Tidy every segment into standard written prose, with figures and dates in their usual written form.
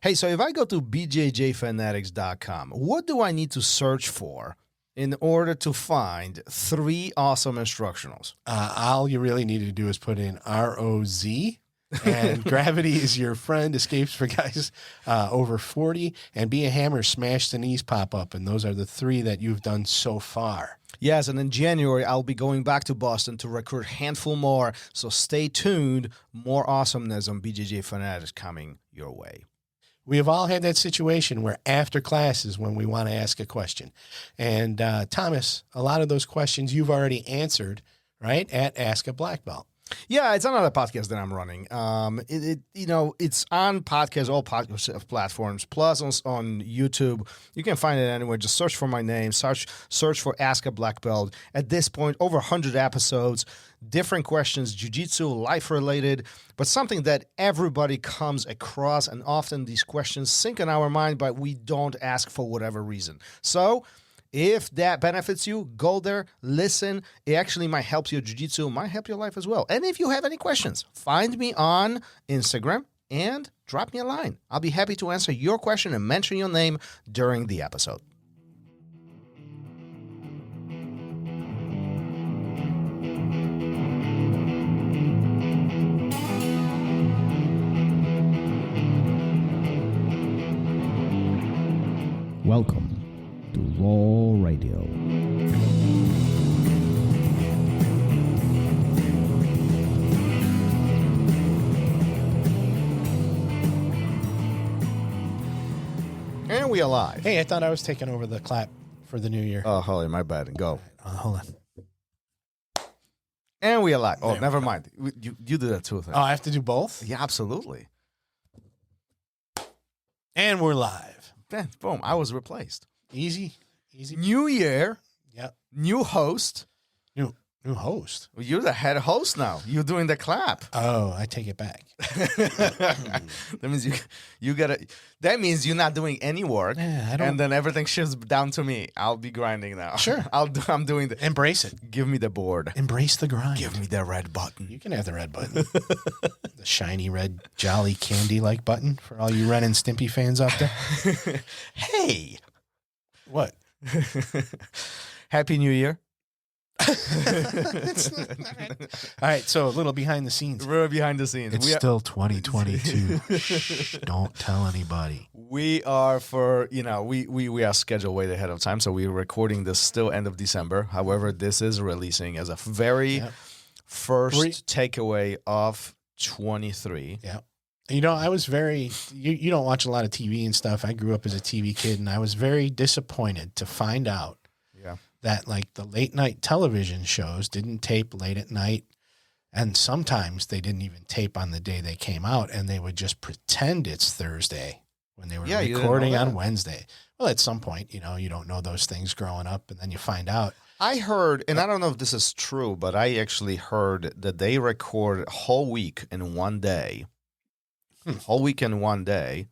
Hey, so if I go to bjjfanatics.com, what do I need to search for in order to find 3 awesome instructionals? All you really need to do is put in ROZ, and Gravity is your friend, escapes for guys over 40, and Be a Hammer, Smash the Knees pop up, and those are the 3 that you've done so far. Yes, and in January, I'll be going back to Boston to recruit a handful more, so stay tuned. More awesomeness on BJJ Fanatics coming your way. We have all had that situation where after class is when we want to ask a question. And Thomas, a lot of those questions you've already answered, right, at Ask a Black Belt. Yeah, it's another podcast that I'm running. It's on podcast, all podcast platforms, plus on YouTube. You can find it anywhere. Just search for my name. Search for Ask a Black Belt. At this point, over 100 episodes, different questions, jiu-jitsu, life-related, but something that everybody comes across, and often these questions sink in our mind, but we don't ask for whatever reason. So if that benefits you, go there, listen. It actually might help your jiu-jitsu, might help your life as well. And if you have any questions, find me on Instagram and drop me a line. I'll be happy to answer your question and mention your name during the episode. Welcome to Raw Radio. And we are live. Hey, I thought I was taking over the clap for the new year. Oh, holy, my bad. Go. Hold on. And we are live. Oh, There never we go. mind. You do that too. Oh, I have to do both? Yeah, absolutely. And we're live. Then, boom, I was replaced. Easy. New year, Yep. new host. New host. You're the head host now. You're doing the clap. Oh, I take it back. That means you gotta. That means you're not doing any work, Yeah, I don't- and then everything shifts down to me. I'll be grinding now. Sure. I'm doing the. Embrace it. Give me the board. Embrace the grind. Give me the red button. You can have the red button. The shiny red jolly candy-like button for all you Ren and Stimpy fans out there. Hey, What? Happy New Year. All right, so a little behind the scenes. We're behind the scenes. It's still 2022. Shh, don't tell anybody. We are we are scheduled way ahead of time, so we're recording this still end of December. However, this is releasing as a very first takeaway of 23. Yeah. You know, I was you don't watch a lot of TV and stuff. I grew up as a TV kid, and I was very disappointed to find out that like the late night television shows didn't tape late at night. And sometimes they didn't even tape on the day they came out, and they would just pretend it's Thursday when they were recording on Wednesday. Well, at some point, you don't know those things growing up, and then you find out. I heard, and I don't know if this is true, but I actually heard that they record a whole week in one day. Whole week in one day.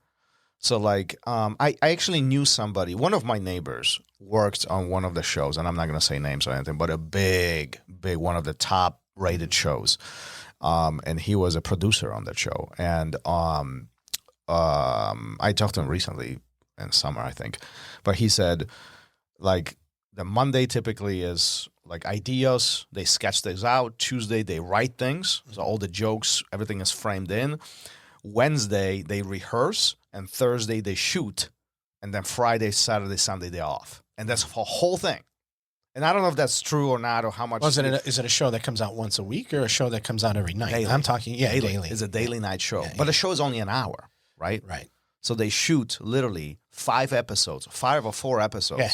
So like, I actually knew somebody, one of my neighbors worked on one of the shows, and I'm not going to say names or anything, but a big, one of the top rated shows. And he was a producer on that show. And I talked to him recently in summer, I think, but he said like the Monday typically is like ideas. They sketch things out. Tuesday, they write things. So all the jokes, everything is framed in. Wednesday, they rehearse, and Thursday, they shoot, and then Friday, Saturday, Sunday, they're off. And that's the whole thing. And I don't know if that's true or not, or how much. Is it a show that comes out once a week or a show that comes out every night? Daily. I'm talking, daily. It's a daily night show. Yeah, but the show is only an hour, right? Right. So they shoot literally 5 or 4 episodes. Yeah.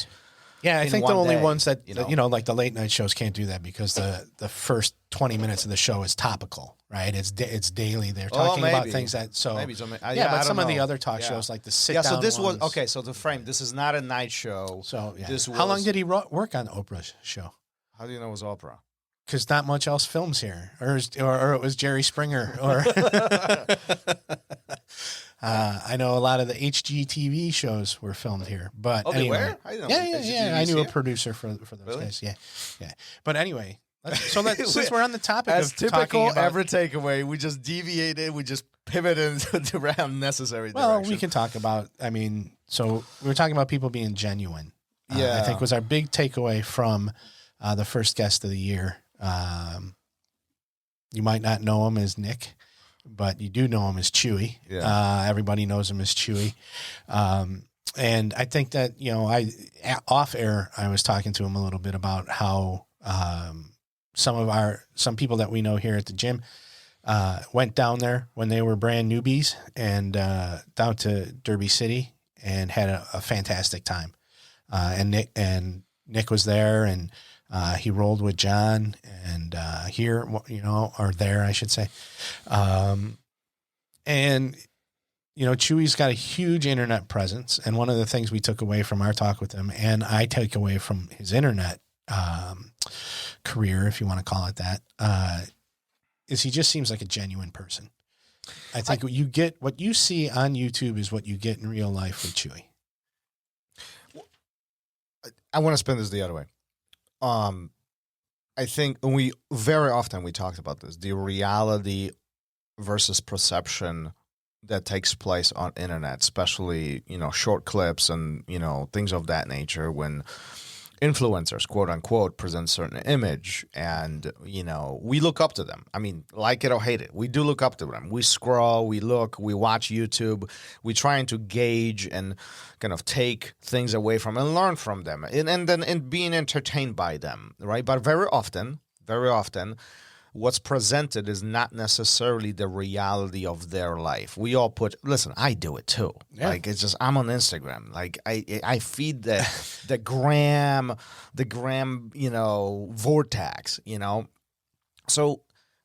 Yeah, I in think the one only day, ones that, you know. like the late night shows can't do that because the first 20 minutes of the show is topical, right? It's daily. They're talking about things that, so. Maybe so. But I some don't of the know. other talk shows, like the sit-down so this ones. was, okay, so the frame, this is not a night show. So, yeah. This How long was- did he work on Oprah's show? How do you know it was Oprah? Because not much else films here, or it was Jerry Springer, or I know a lot of the HGTV shows were filmed here. But they anyway, were? I didn't know yeah. I knew a producer for those Really? guys. Yeah. But anyway, since we're on the topic As of typical talking about, every takeaway, we just deviated. We just pivot into the unnecessary Well, direction. we can talk about, so we were talking about people being genuine. Yeah. I think was our big takeaway from the first guest of the year. You might not know him as Nick, but you do know him as Chewy. Yeah. Everybody knows him as Chewy. And I think that, off air, I was talking to him a little bit about how some people that we know here at the gym went down there when they were brand newbies and down to Derby City and had a fantastic time. And Nick was there, and he rolled with John and here, or there, I should say. And Chewy's got a huge internet presence. And one of the things we took away from our talk with him, and I take away from his internet career, if you want to call it that, is he just seems like a genuine person. I think what you see on YouTube is what you get in real life with Chewy. I want to spin this the other way. I think we very often talked about this, the reality versus perception that takes place on internet, especially, short clips and, things of that nature when influencers, quote unquote, present certain image and, we look up to them. I mean, like it or hate it, we do look up to them. We scroll, we look, we watch YouTube, we trying to gauge and kind of take things away from and learn from them and then being entertained by them, right? But very often, what's presented is not necessarily the reality of their life. We all listen, I do it too. Yeah. Like, it's just, I'm on Instagram. Like, I feed the gram, vortex, So,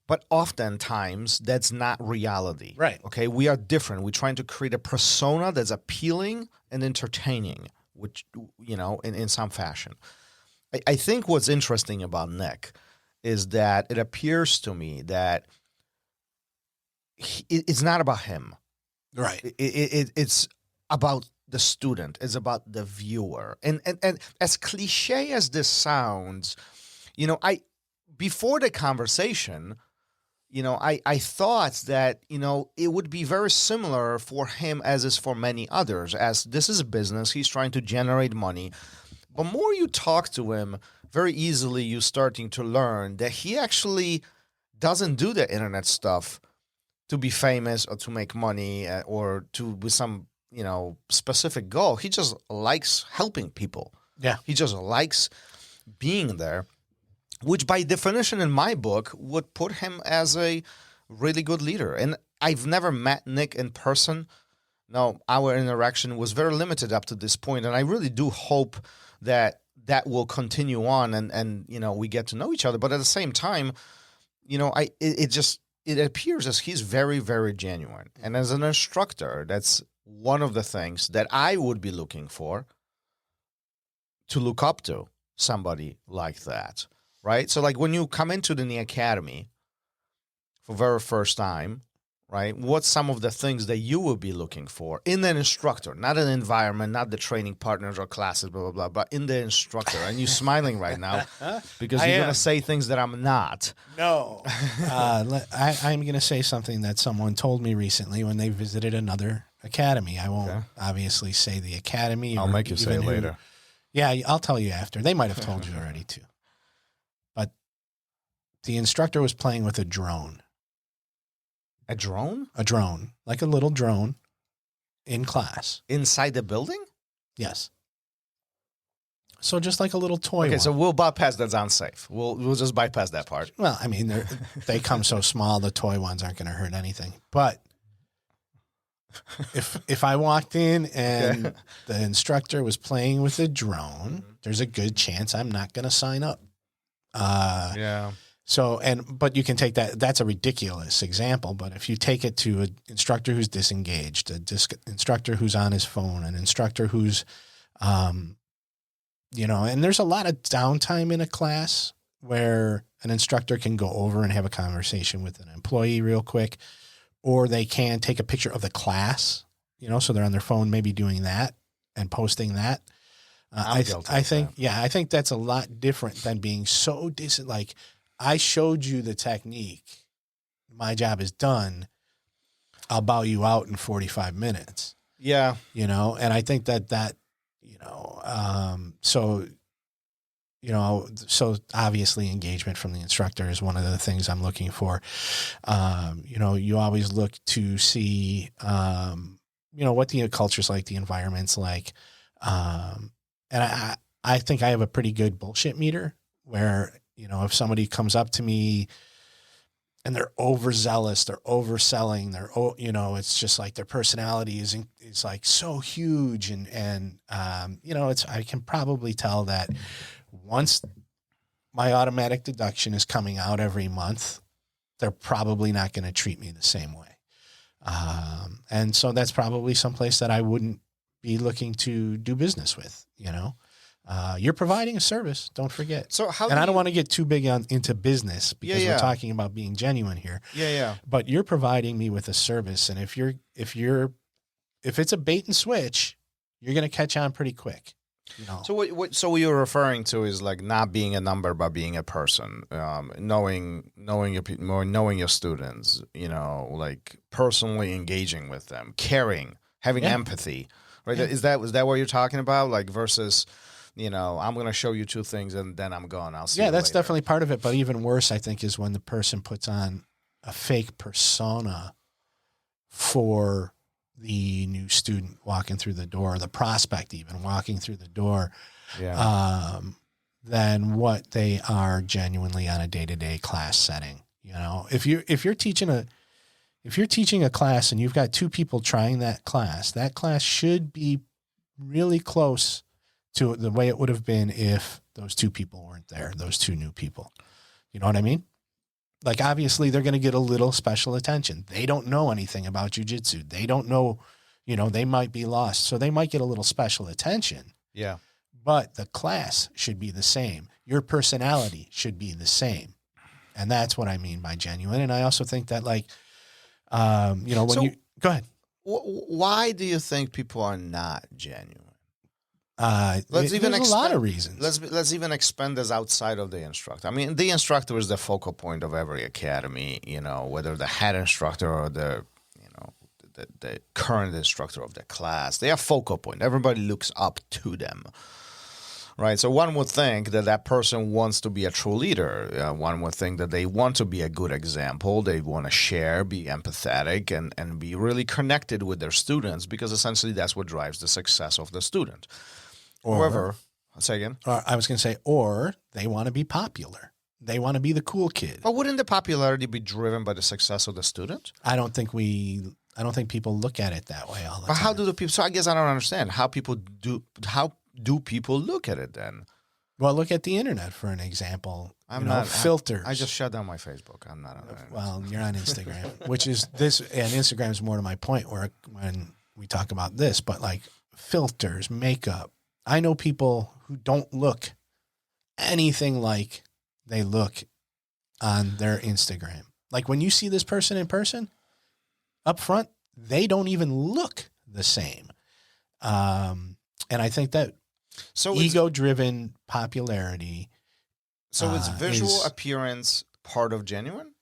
but oftentimes that's not reality. Right. Okay. We are different. We're trying to create a persona that's appealing and entertaining, which, in some fashion. I think what's interesting about Nick is that it appears to me that it's not about him. Right. It's about the student. It's about the viewer. And as cliche as this sounds, before the conversation, I thought that, it would be very similar for him as is for many others, as this is a business. He's trying to generate money. But more you talk to him, very easily you're starting to learn that he actually doesn't do the internet stuff to be famous or to make money or with some, specific goal. He just likes helping people. Yeah. He just likes being there, which by definition in my book would put him as a really good leader. And I've never met Nick in person. No, our interaction was very limited up to this point, and I really do hope that will continue on and we get to know each other. But at the same time, it appears as he's very, very genuine. And as an instructor, that's one of the things that I would be looking for, to look up to somebody like that, right? So like when you come into the academy for very first time, right? What's some of the things that you will be looking for in an instructor, not an environment, not the training partners or classes, blah, blah, blah, but in the instructor? And you're smiling right now because you're going to say things that I'm not. No. I'm going to say something that someone told me recently when they visited another academy. I won't obviously say the academy. I'll make you say it later. Yeah, I'll tell you after. They might have told you already too. But the instructor was playing with a drone. A drone? A drone, like a little drone in class. Inside the building? Yes. So just like a little toy Okay, one. so we'll bypass that's unsafe. We'll just bypass that part. Well, I mean, they come so small, the toy ones aren't going to hurt anything. But if I walked in and the instructor was playing with a drone, there's a good chance I'm not going to sign up. Yeah. So, but you can take that, that's a ridiculous example, but if you take it to an instructor who's disengaged, instructor who's on his phone, an instructor who's, and there's a lot of downtime in a class where an instructor can go over and have a conversation with an employee real quick, or they can take a picture of the class, so they're on their phone, maybe doing that and posting that. I think that's a lot different than being so I showed you the technique. My job is done. I'll bow you out in 45 minutes. Yeah. And I think that, so obviously engagement from the instructor is one of the things I'm looking for. You always look to see, what the culture's like, the environment's like. And I think I have a pretty good bullshit meter where, if somebody comes up to me and they're overzealous, they're overselling, it's just like their personality is like so huge. And I can probably tell that once my automatic deduction is coming out every month, they're probably not going to treat me the same way. And so that's probably someplace that I wouldn't be looking to do business with, You're providing a service, don't forget. So I don't want to get too big into business because we're talking about being genuine here. Yeah. But you're providing me with a service, and if it's a bait and switch, you're going to catch on pretty quick. So what you're referring to is like not being a number, but being a person, knowing your students, like personally engaging with them, caring, having empathy, right? Yeah. Is that what you're talking about? Like versus, I'm going to show you two things and then I'm gone. I'll see. Yeah, that's later. Definitely part of it. But even worse, I think, is when the person puts on a fake persona for the new student walking through the door, the prospect even walking through the door, than what they are genuinely on a day-to-day class setting. If you're teaching a class and you've got two people trying that class should be really close to the way it would have been if those two people weren't there, those two new people. You know what I mean? Like, obviously, they're going to get a little special attention. They don't know anything about jiu-jitsu. They don't know, they might be lost. So they might get a little special attention. Yeah. But the class should be the same. Your personality should be the same. And that's what I mean by genuine. And I also think that, like, go ahead. Why do you think people are not genuine? There's a lot of reasons. Let's even expand this outside of the instructor. I mean, the instructor is the focal point of every academy. Whether the head instructor or the current instructor of the class, they are focal point. Everybody looks up to them, right? So one would think that person wants to be a true leader. One would think that they want to be a good example. They want to share, be empathetic, and be really connected with their students because essentially that's what drives the success of the student. However, say again. I was going to say, or they want to be popular. They want to be the cool kid. But wouldn't the popularity be driven by the success of the student? I don't think people look at it that way all the time. But how do the people? So I guess I don't understand how do people look at it then? Well, look at the internet for an example. Filters. I just shut down my Facebook. I'm not on that. Well, you're on Instagram, which is this, and Instagram is more to my point where when we talk about this, but like filters, makeup. I know people who don't look anything like they look on their Instagram. Like when you see this person in person up front, they don't even look the same. And I think that ego-driven popularity. So is visual appearance part of genuine?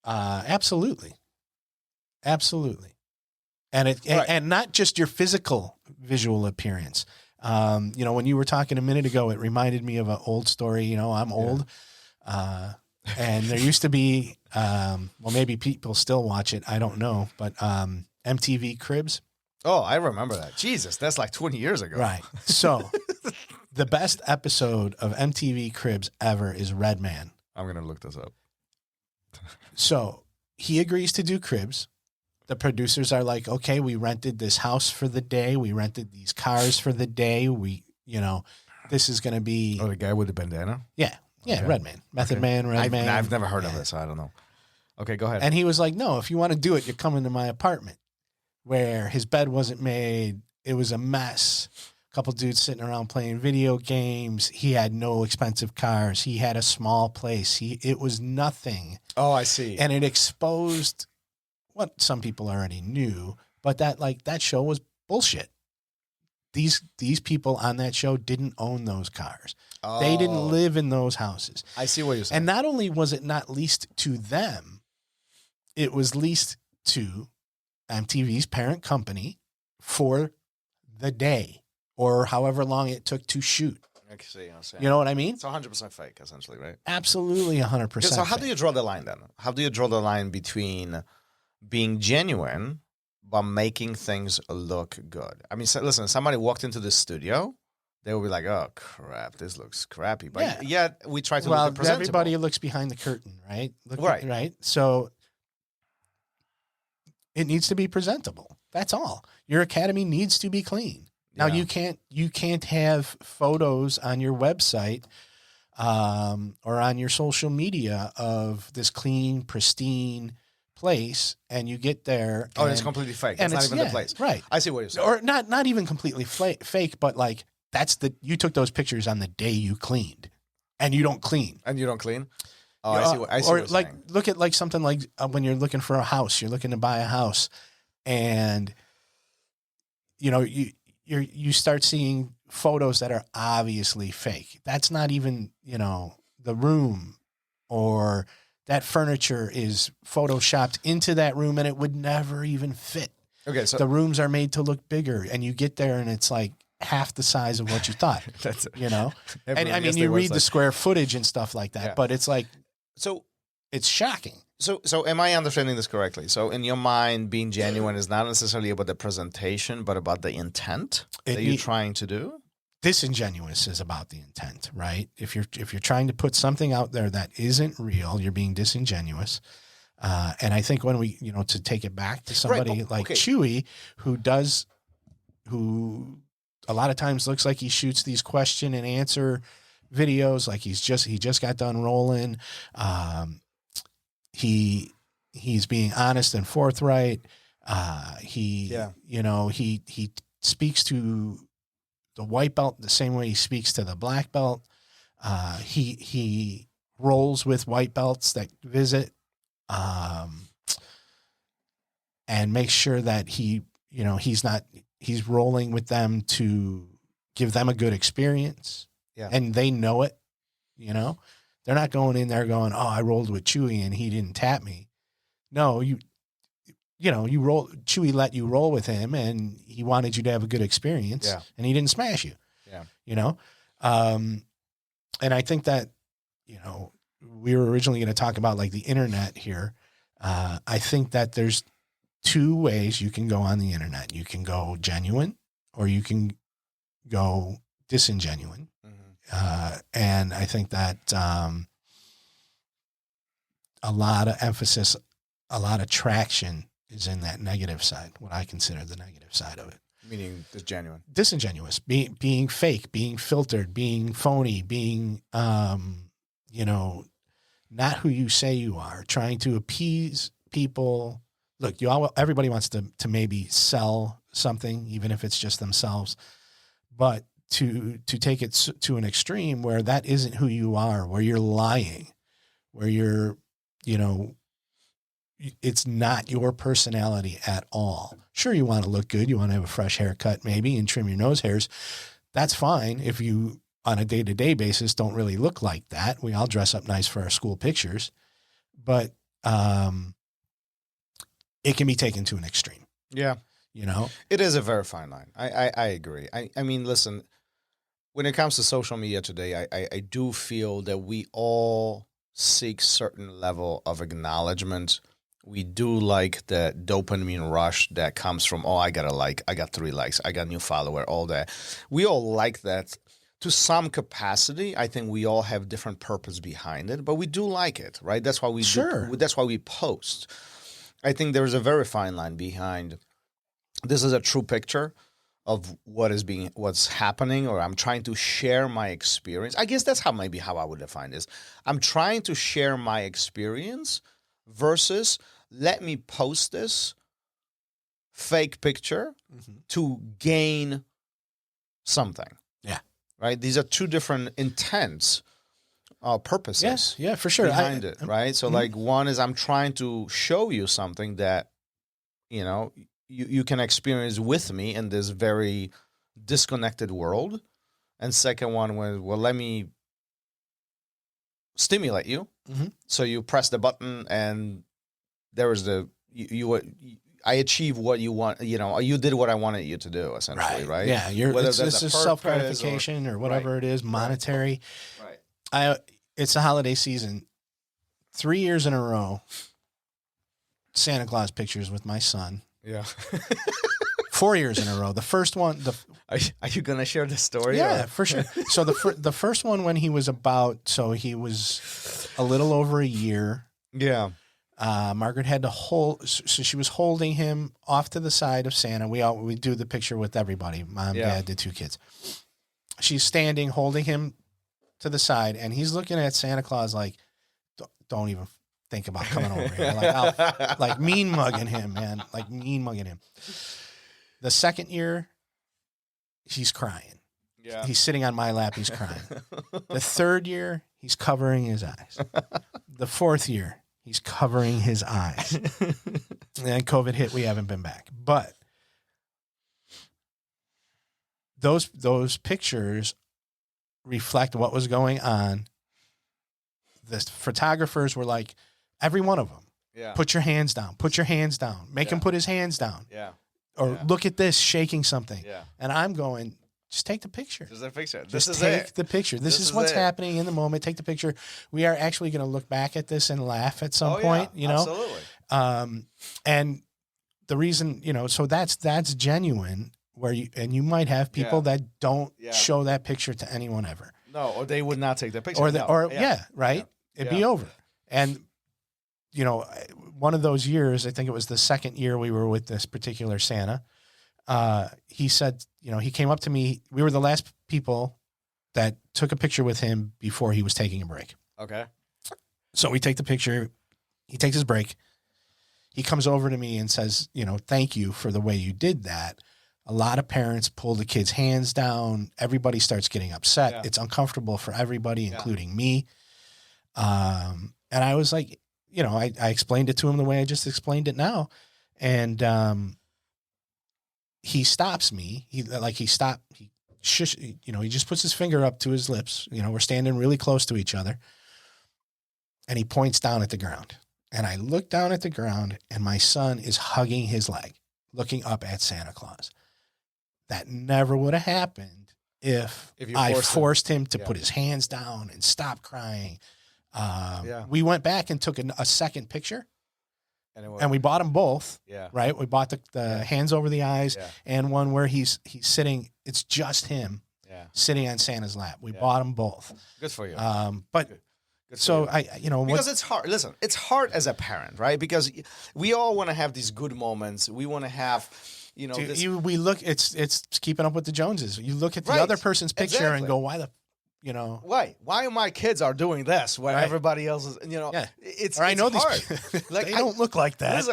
Absolutely. Absolutely. And not just your physical visual appearance. When you were talking a minute ago, it reminded me of an old story. I'm old. And there used to be, maybe people still watch it. I don't know. But MTV Cribs. Oh, I remember that. Jesus, that's like 20 years ago. Right. So the best episode of MTV Cribs ever is Redman. I'm going to look this up. So he agrees to do Cribs. The producers are like, okay, we rented this house for the day. We rented these cars for the day. This is going to be... Oh, the guy with the bandana? Yeah. Yeah, okay. Redman. Method Man, Redman. I've never heard of this, so I don't know. Okay, go ahead. And he was like, no, if you want to do it, you're coming to my apartment, where his bed wasn't made. It was a mess. A couple dudes sitting around playing video games. He had no expensive cars. He had a small place. It was nothing. Oh, I see. And it exposed what some people already knew, but that show was bullshit. These people on that show didn't own those cars. Oh. They didn't live in those houses. I see what you're saying. And not only was it not leased to them, it was leased to MTV's parent company for the day or however long it took to shoot. I see, you know what I mean? It's 100% fake, essentially, right? Absolutely 100%. So how do you draw the line then? How do you draw the line between being genuine but making things look good? I mean, listen, somebody walked into the studio, they will be like, "Oh crap, this looks crappy." But yet we try to look presentable. Everybody looks behind the curtain, right? Right. Right. So it needs to be presentable. That's all. Your academy needs to be clean. Now you can't have photos on your website or on your social media of this clean, pristine place, and you get there. And it's completely fake. It's not even the place. Right. I see what you're saying. Or not even completely fake, but like you took those pictures on the day you cleaned, and you don't clean. And you don't clean? Oh, I see what you're like saying. Look at like something like when you're looking for a house, you're looking to buy a house, and you start seeing photos that are obviously fake. That's not even, the room, or that furniture is photoshopped into that room and it would never even fit. Okay, so the rooms are made to look bigger, and you get there and it's like half the size of what you thought. That's it. And I mean, you read the square footage and stuff like that, but it's like, so it's shocking. So am I understanding this correctly? So in your mind, being genuine is not necessarily about the presentation, but about the intent that you're trying to do? Disingenuous is about the intent, right? If you're trying to put something out there that isn't real, you're being disingenuous. And I think when we, to take it back to somebody like Chewy, who a lot of times looks like he shoots these question and answer videos, like he just got done rolling. He's being honest and forthright. He speaks to the white belt the same way he speaks to the black belt. He rolls with white belts that visit, and makes sure that he's rolling with them to give them a good experience. Yeah. And they know it, they're not going in there going, "Oh, I rolled with Chewy and he didn't tap me." No, you roll. Chewy let you roll with him, and he wanted you to have a good experience. Yeah. And he didn't smash you. Yeah. And I think that, we were originally going to talk about like the internet here. I think that there's two ways you can go on the internet. You can go genuine, or you can go disingenuine. And I think that a lot of emphasis, a lot of traction is in that negative side, what I consider the negative side of it. Meaning genuine. Disingenuous, being fake, being filtered, being phony, being, not who you say you are, trying to appease people. Look, everybody wants to maybe sell something, even if it's just themselves, but to take it to an extreme where that isn't who you are, where you're lying, where you're, it's not your personality at all. Sure, you want to look good. You want to have a fresh haircut maybe and trim your nose hairs. That's fine if you, on a day-to-day basis, don't really look like that. We all dress up nice for our school pictures. But it can be taken to an extreme. Yeah. It is a very fine line. I agree. I mean, listen, when it comes to social media today, I do feel that we all seek certain level of acknowledgement. We do like the dopamine rush that comes from, I got a like, I got 3 likes, I got a new follower, all that. We all like that to some capacity. I think we all have different purpose behind it, but we do like it, right? That's why we that's why we post. I think there's a very fine line behind this is a true picture of what's happening, or I'm trying to share my experience. I guess that's how I would define this. I'm trying to share my experience versus let me post this fake picture to gain something. Yeah. Right? These are two different intents, purposes. Yes, yeah, for sure. Behind it, right? So like one is I'm trying to show you something that, you can experience with me in this very disconnected world. And second one was, let me stimulate you. So you press the button and there is I achieved what you want. You did what I wanted you to do, essentially, right? Yeah, this is self-gratification or whatever it is, monetary. Right. It's the holiday season. 3 years in a row, Santa Claus pictures with my son. Yeah. 4 years in a row. The first one, are you gonna share the story? Yeah, for sure. So the first one when he was he was a little over a year. Yeah. Margaret had to hold, so she was holding him off to the side of Santa. We do the picture with everybody. Mom, Dad, the 2 kids. She's standing, holding him to the side, and he's looking at Santa Claus like, don't even think about coming over here. Like mean mugging him, man. Like mean mugging him. The second year, he's crying. Yeah. He's sitting on my lap. He's crying. The third year, he's covering his eyes. The fourth year, he's covering his eyes. And then COVID hit. We haven't been back. But those pictures reflect what was going on. The photographers were like, every one of them, put your hands down. Put your hands down. Make him put his hands down. Yeah. Or look at this, shaking something. Yeah. And I'm going, just take the picture. Just take the picture. Just take the picture. This is what's happening in the moment. Take the picture. We are actually going to look back at this and laugh at some point, Absolutely. And the reason, so that's genuine where you might have people that don't show that picture to anyone ever. No, or they would not take that picture. Right. It'd be over. And, one of those years, I think it was the second year we were with this particular Santa, he said, he came up to me. We were the last people that took a picture with him before he was taking a break. Okay. So we take the picture. He takes his break. He comes over to me and says, thank you for the way you did that. A lot of parents pull the kids' hands down. Everybody starts getting upset. Yeah. It's uncomfortable for everybody, including me. And I was like, I explained it to him the way I just explained it now. And he stops me. He just puts his finger up to his lips. We're standing really close to each other. And he points down at the ground. And I look down at the ground, and my son is hugging his leg, looking up at Santa Claus. That never would have happened if I forced him to put his hands down and stop crying. We went back and took a second picture, and we bought them both. Yeah. Right. We bought the hands over the eyes and one where he's sitting. It's just him sitting on Santa's lap. We bought them both. Good for you. But Good so because it's hard. Listen, it's hard as a parent, right? Because we all want to have these good moments. We want to have. We look. It's keeping up with the Joneses. You look at the other person's picture and go, "Why the, Why my kids are doing this when everybody else is, it's I know hard. They don't look like that.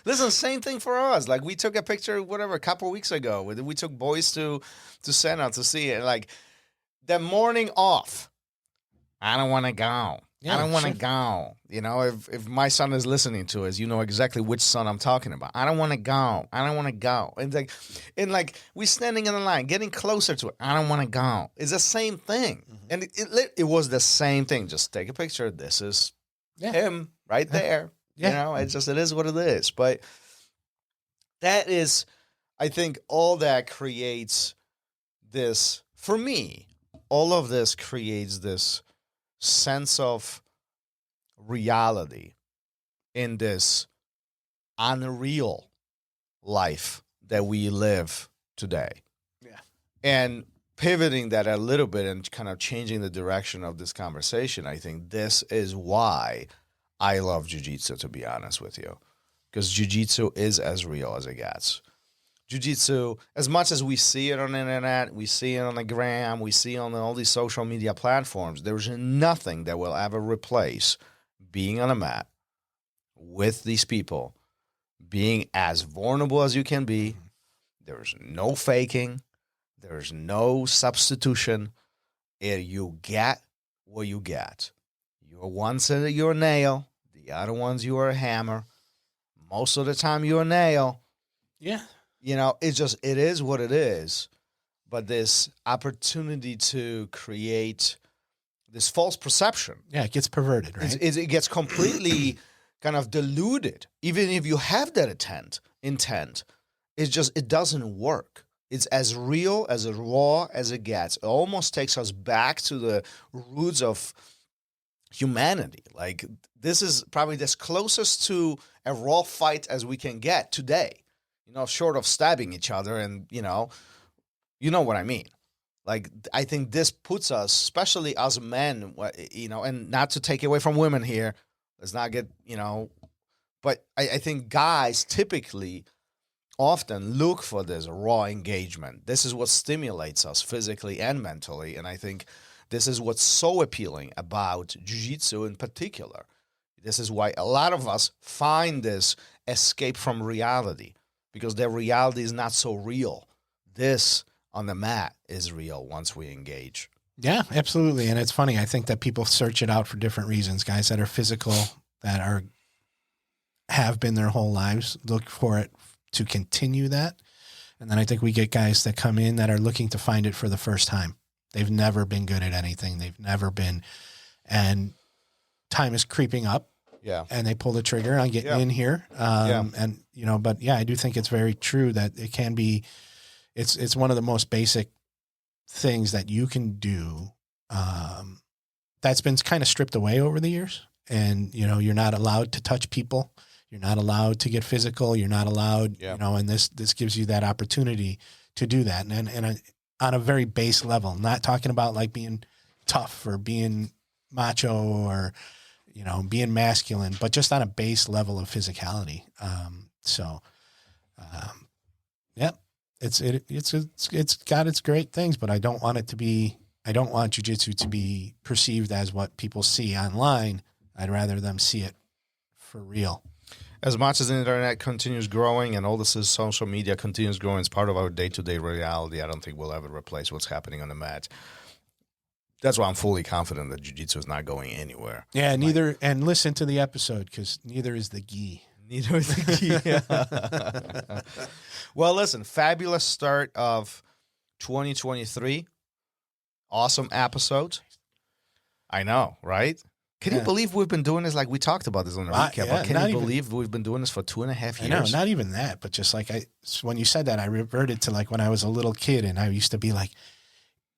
Listen, same thing for us. Like we took a picture, a couple of weeks ago. We took boys to Santa to see it. Like the morning off, I don't want to go. I don't want to go. If my son is listening to us, you know exactly which son I'm talking about. I don't want to go. I don't want to go. And we're standing in the line, getting closer to it. I don't want to go. It's the same thing. Mm-hmm. And it was the same thing. Just take a picture. This is him right there. Yeah. It is what it is. But that is, I think, all that creates this, for me, all of this creates this sense of reality in this unreal life that we live today. Yeah. And pivoting that a little bit and kind of changing the direction of this conversation, I think this is why I love jiu-jitsu, to be honest with you. Because jiu-jitsu is as real as it gets. Jiu-jitsu, as much as we see it on the internet, we see it on the gram, we see it on all these social media platforms, there's nothing that will ever replace being on a mat with these people, being as vulnerable as you can be. There's no faking. There's no substitution. You get what you get. You're a nail. The other ones, you're a hammer. Most of the time, you're a nail. Yeah. It is what it is. But this opportunity to create this false perception. Yeah, it gets perverted, right? It gets completely kind of diluted. Even if you have that intent, it doesn't work. It's as real, as raw as it gets. It almost takes us back to the roots of humanity. Like, this is probably as closest to a raw fight as we can get today, short of stabbing each other. And, you know what I mean? Like, I think this puts us, especially as men, and not to take away from women here, let's not get, but I think guys typically often look for this raw engagement. This is what stimulates us physically and mentally. And I think this is what's so appealing about jiu-jitsu in particular. This is why a lot of us find this escape from reality, because their reality is not so real. This on the mat is real once we engage. Yeah, absolutely. And it's funny. I think that people search it out for different reasons. Guys that are physical, that have been their whole lives, look for it to continue that. And then I think we get guys that come in that are looking to find it for the first time. They've never been good at anything. They've never been, and time is creeping up. Yeah. And they pull the trigger on getting in here. And, but yeah, I do think it's very true that it can be, it's one of the most basic things that you can do. That's been kind of stripped away over the years. And, you're not allowed to touch people. You're not allowed to get physical. You're not allowed, and this gives you that opportunity to do that. And on a very base level, not talking about like being tough or being macho or, being masculine, but just on a base level of physicality. It's got its great things, but I don't want jiu-jitsu to be perceived as what people see online. I'd rather them see it for real. As much as the internet continues growing and all this is social media continues growing, it's part of our day-to-day reality. I don't think we'll ever replace what's happening on the mat. That's why I'm fully confident that jiu-jitsu is not going anywhere. Yeah, and listen to the episode, because neither is the gi. Neither is the gi. Well, listen, fabulous start of 2023. Awesome episode. I know, right? Can you believe we've been doing this? Like, we talked about this on the recap, but can you believe we've been doing this for 2.5 years? I know, not even that, but just like when you said that, I reverted to like when I was a little kid and I used to be like,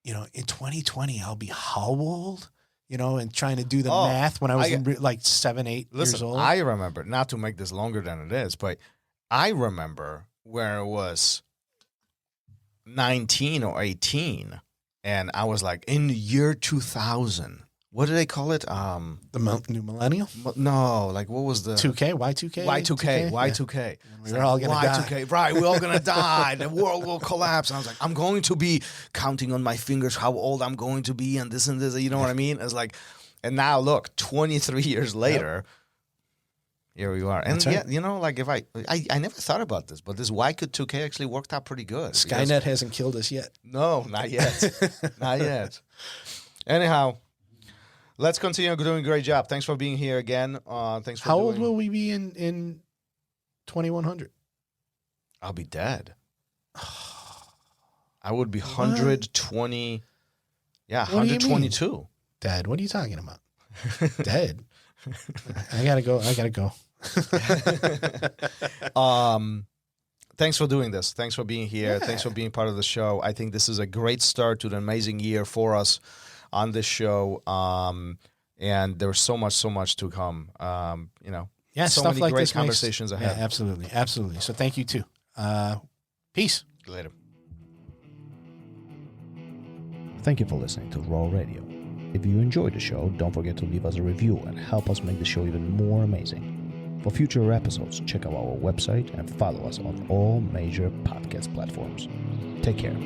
in 2020, I'll be how old? And trying to do the math when I was like 7, 8 years old. I remember, not to make this longer than it is, but I remember where it was 19 or 18, and I was like, in the year 2000. What do they call it? The new millennial? No, like what was the 2K? Y2K? Y2K. Yeah. We're all gonna die. Right, we're all gonna die. The world will collapse. And I was like, I'm going to be counting on my fingers how old I'm going to be, and this. You know what I mean? It's like, and now look, 23 years later, here we are. And right. Like if I never thought about this, but this Y2K actually worked out pretty good. Skynet hasn't killed us yet. No, not yet. Not yet. Anyhow. Let's continue doing a great job. Thanks for being here again. Thanks for How old will we be in 2100? I'll be dead. I would be 120. Yeah, 122. Dead? What are you talking about? Dead? I gotta go. Thanks for doing this. Thanks for being here. Yeah. Thanks for being part of the show. I think this is a great start to an amazing year for us on this show, and there's so much to come. So stuff many like great this conversations ahead. Yeah, absolutely. So thank you too. Peace. Later. Thank you for listening to Raw Radio. If you enjoyed the show, don't forget to leave us a review and help us make the show even more amazing. For future episodes, check out our website and follow us on all major podcast platforms. Take care.